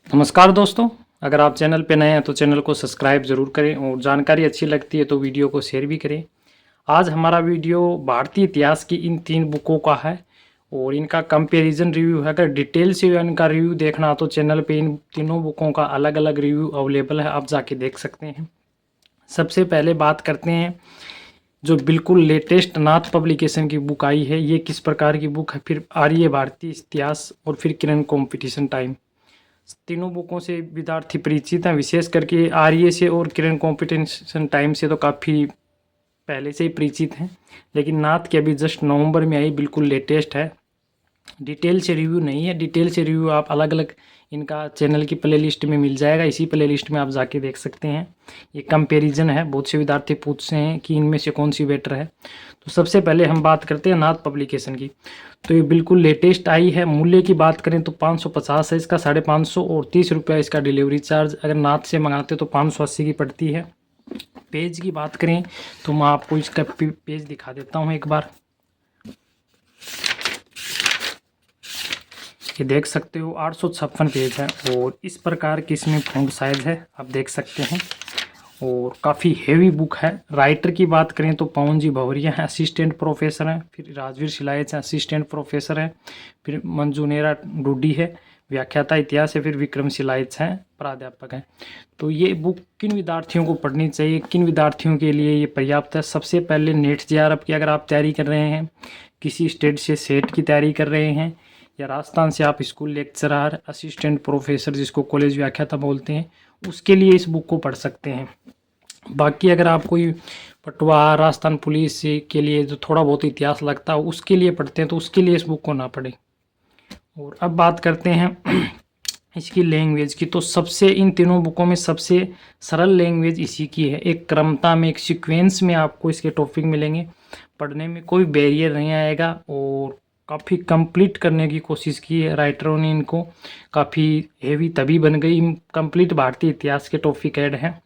नमस्कार दोस्तों, अगर आप चैनल पे नए हैं तो चैनल को सब्सक्राइब ज़रूर करें और जानकारी अच्छी लगती है तो वीडियो को शेयर भी करें। आज हमारा वीडियो भारतीय इतिहास की इन 3 बुकों का है और इनका कंपैरिजन रिव्यू है। अगर डिटेल से इनका रिव्यू देखना हो तो चैनल पे इन तीनों बुकों का अलग अलग रिव्यू अवेलेबल है, आप जाके देख सकते हैं। सबसे पहले बात करते हैं जो बिल्कुल लेटेस्ट नाथ पब्लिकेशन की बुक आई है, ये किस प्रकार की बुक है। फिर आर्य भारतीय इतिहास और फिर किरण कंपटीशन टाइम। तीनों बुकों से विद्यार्थी परिचित हैं, विशेष करके आर्य से और किरण कंपटीशन टाइम से तो काफ़ी पहले से ही परिचित हैं, लेकिन नाथ की अभी जस्ट नवंबर में आई, बिल्कुल लेटेस्ट है। डिटेल से रिव्यू नहीं है, डिटेल से रिव्यू आप अलग अलग इनका चैनल की प्लेलिस्ट में मिल जाएगा, इसी प्लेलिस्ट में आप जाके देख सकते हैं। ये कंपैरिजन है, बहुत से विद्यार्थी पूछते हैं कि इनमें से कौन सी बेटर है। तो सबसे पहले हम बात करते हैं नाथ पब्लिकेशन की। तो ये बिल्कुल लेटेस्ट आई है। मूल्य की बात करें तो 550 है इसका, 550 और 30 रुपया इसका डिलीवरी चार्ज। अगर नाथ से मंगाते तो 580 की पड़ती है। पेज की बात करें तो मैं आपको इसका पेज दिखा देता हूँ एक बार। ये देख सकते हो 856 पेज है और इस प्रकार की इसमें फॉन्ट साइज है, आप देख सकते हैं। और काफ़ी हेवी बुक है। राइटर की बात करें तो पवन जी भवरिया हैं, असिस्टेंट प्रोफेसर हैं। फिर राजवीर शिलायत हैं, असिस्टेंट प्रोफेसर हैं। फिर मंजूनेरा डूडी है, व्याख्याता इतिहास है। फिर विक्रम शिलायत हैं, प्राध्यापक हैं। तो ये बुक किन विद्यार्थियों को पढ़नी चाहिए, किन विद्यार्थियों के लिए ये पर्याप्त है। सबसे पहले नेट जेआरएफ की अगर आप तैयारी कर रहे हैं, किसी स्टेट से सेट की तैयारी कर रहे हैं, या राजस्थान से आप स्कूल लेक्चरर, असिस्टेंट प्रोफेसर जिसको कॉलेज व्याख्याता बोलते हैं, उसके लिए इस बुक को पढ़ सकते हैं। बाकी अगर आप कोई पटवार, राजस्थान पुलिस के लिए जो थोड़ा बहुत इतिहास लगता है उसके लिए पढ़ते हैं तो उसके लिए इस बुक को ना पढ़ें। और अब बात करते हैं इसकी लैंग्वेज की। तो सबसे इन तीनों बुकों में सबसे सरल लैंग्वेज इसी की है। एक क्रमता में, एक सीक्वेंस में आपको इसके टॉपिक मिलेंगे, पढ़ने में कोई बैरियर नहीं आएगा। और काफ़ी कंप्लीट करने की कोशिश की है राइटरों ने इनको, काफ़ी हेवी तभी बन गई। कंप्लीट भारतीय इतिहास के टॉपिक ऐड हैं।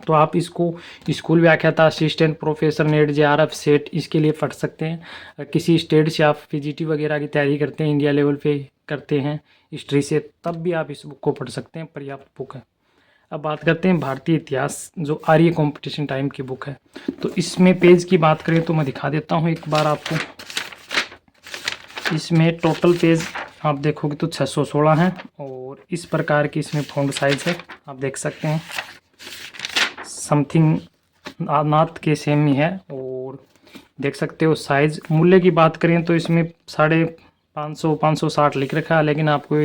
तो आप इसको स्कूल व्याख्याता, assistant professor, net JRF, set इसके लिए पढ़ सकते हैं। किसी स्टेट से आप पीजीटी वगैरह की तैयारी करते हैं, इंडिया लेवल पे करते हैं हिस्ट्री से, तब भी आप इस बुक को पढ़ सकते हैं, पर्याप्त बुक है। अब बात करते हैं भारतीय इतिहास जो आर्य कंपटीशन टाइम की बुक है। तो इसमें पेज की बात करें तो मैं दिखा देता हूँ एक बार आपको। इसमें टोटल पेज आप देखोगे तो 616 हैं और इस प्रकार की इसमें फॉन्ट साइज है, आप देख सकते हैं। समथिंग नाथ के सेम ही है और देख सकते हो साइज। मूल्य की बात करें तो इसमें 550 लिख रखा है, लेकिन आपको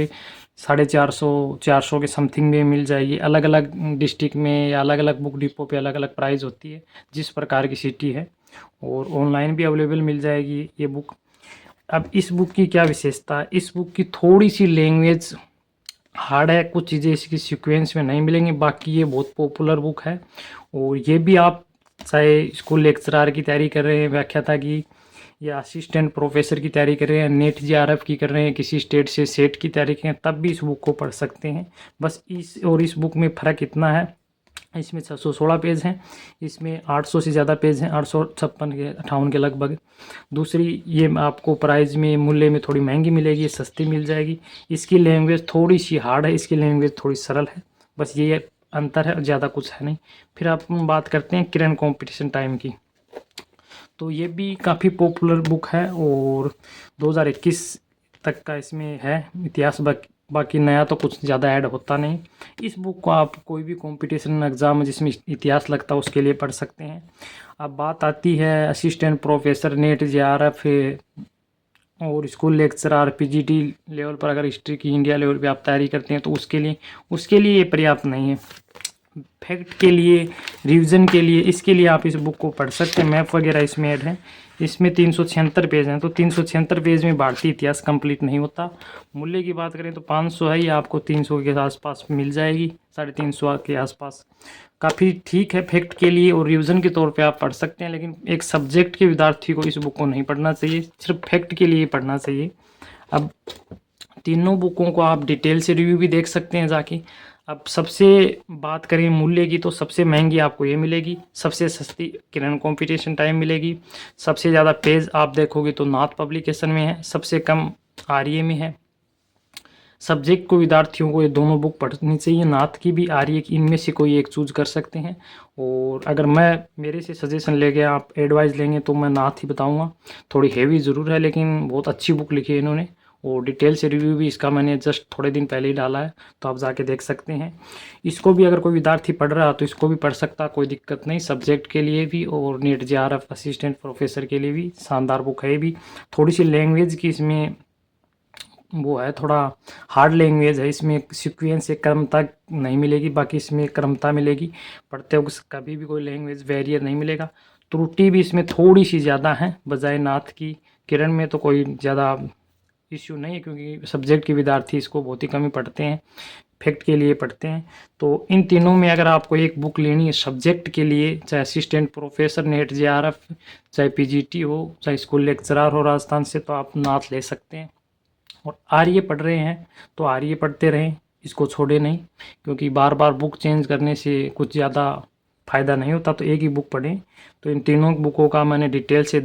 450 के समथिंग में मिल जाएगी। अलग अलग डिस्ट्रिक्ट में या अलग अलग बुक डिपो पे अलग अलग प्राइस होती है, जिस प्रकार की सिटी है। और ऑनलाइन भी अवेलेबल मिल जाएगी ये बुक। अब इस बुक की क्या विशेषता है, इस बुक की थोड़ी सी लैंग्वेज हार्ड है, कुछ चीज़ें इसकी सीक्वेंस में नहीं मिलेंगी। बाकी ये बहुत पॉपुलर बुक है और ये भी आप चाहे स्कूल लेक्चरर की तैयारी कर रहे हैं, व्याख्याता की, या असिस्टेंट प्रोफेसर की तैयारी कर रहे हैं, नेट जेआरएफ की कर रहे हैं, किसी स्टेट से सेट की तैयारी कर रहे हैं, तब भी इस बुक को पढ़ सकते हैं। बस इस बुक में फ़र्क इतना है, इसमें 616 पेज हैं, इसमें 800 से ज़्यादा पेज हैं, 856 के 58 के लगभग। दूसरी ये आपको प्राइस में, मूल्य में थोड़ी महंगी मिलेगी, सस्ती मिल जाएगी। इसकी लैंग्वेज थोड़ी सी हार्ड है, इसकी लैंग्वेज थोड़ी सरल है, बस ये अंतर है, ज़्यादा कुछ है नहीं। फिर आप बात करते हैं किरण कंपटीशन टाइम की। तो ये भी काफ़ी पॉपुलर बुक है और 2021 तक का इसमें है इतिहास। बाकी नया तो कुछ ज़्यादा ऐड होता नहीं। इस बुक को आप कोई भी कंपटीशन एग्ज़ाम जिसमें इतिहास लगता है उसके लिए पढ़ सकते हैं। अब बात आती है असिस्टेंट प्रोफेसर, नेट जेआरएफ और स्कूल लेक्चरर, पीजीटी लेवल पर अगर हिस्ट्री की इंडिया लेवल पे आप तैयारी करते हैं तो उसके लिए ये पर्याप्त नहीं है। फैक्ट के लिए, रिवीजन के लिए, इसके लिए आप इस बुक को पढ़ सकते हैं। मैप वगैरह इसमें ऐड है। इसमें 376 पेज हैं, तो 376 पेज में भारतीय इतिहास कंप्लीट नहीं होता। मूल्य की बात करें तो 500 है, ये आपको 300 के आसपास मिल जाएगी, 350 के आसपास। काफ़ी ठीक है फैक्ट के लिए और रिवीजन के तौर पे आप पढ़ सकते हैं, लेकिन एक सब्जेक्ट के विद्यार्थी को इस बुक को नहीं पढ़ना चाहिए, सिर्फ फैक्ट के लिए पढ़ना चाहिए। अब तीनों बुकों को आप डिटेल से रिव्यू भी देख सकते हैं जाके। अब सबसे बात करें मूल्य की तो सबसे महंगी आपको ये मिलेगी, सबसे सस्ती किरण कंपटीशन टाइम मिलेगी। सबसे ज़्यादा पेज आप देखोगे तो नाथ पब्लिकेशन में है, सबसे कम आर्य में है। सब्जेक्ट को विद्यार्थियों को ये दोनों बुक पढ़नी चाहिए, नाथ की भी, आर्य की, इनमें से कोई एक चूज कर सकते हैं। और अगर मैं मेरे से सजेशन लेंगे, आप एडवाइस लेंगे, तो मैं नाथ ही बताऊंगा। थोड़ी हैवी ज़रूर है लेकिन बहुत अच्छी बुक लिखी है इन्होंने, और डिटेल से रिव्यू भी इसका मैंने जस्ट थोड़े दिन पहले ही डाला है, तो आप जाके देख सकते हैं। इसको भी अगर कोई विद्यार्थी पढ़ रहा है तो इसको भी पढ़ सकता, कोई दिक्कत नहीं, सब्जेक्ट के लिए भी और नीट JRF असिस्टेंट प्रोफेसर के लिए भी शानदार बुक है। ये भी थोड़ी सी लैंग्वेज की इसमें वो है, थोड़ा हार्ड लैंग्वेज है, इसमें सीक्वेंस एक क्रमता नहीं मिलेगी, बाकी इसमें क्रमता मिलेगी। पढ़ते वक्त कभी भी कोई लैंग्वेज बैरियर नहीं मिलेगा। त्रुटि भी इसमें थोड़ी सी ज़्यादा है बजाय नाथ की। किरण में तो कोई ज़्यादा इश्यू नहीं है, क्योंकि सब्जेक्ट के विद्यार्थी इसको बहुत ही कम ही पढ़ते हैं, फैक्ट के लिए पढ़ते हैं। तो इन तीनों में अगर आपको एक बुक लेनी है सब्जेक्ट के लिए, चाहे असिस्टेंट प्रोफेसर नेट JRF, चाहे PGT हो, चाहे स्कूल लेक्चरर हो राजस्थान से, तो आप नाथ ले सकते हैं। और आर्य पढ़ रहे हैं तो आर्य पढ़ते रहें, इसको छोड़े नहीं, क्योंकि बार बार बुक चेंज करने से कुछ ज़्यादा फ़ायदा नहीं होता, तो एक ही बुक पढ़ें। तो इन तीनों बुकों का मैंने डिटेल से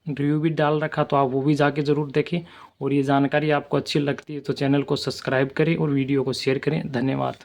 रिव्यू भी डाल रखा, तो आप वो भी जाके ज़रूर देखें। और ये जानकारी आपको अच्छी लगती है तो चैनल को सब्सक्राइब करें और वीडियो को शेयर करें। धन्यवाद।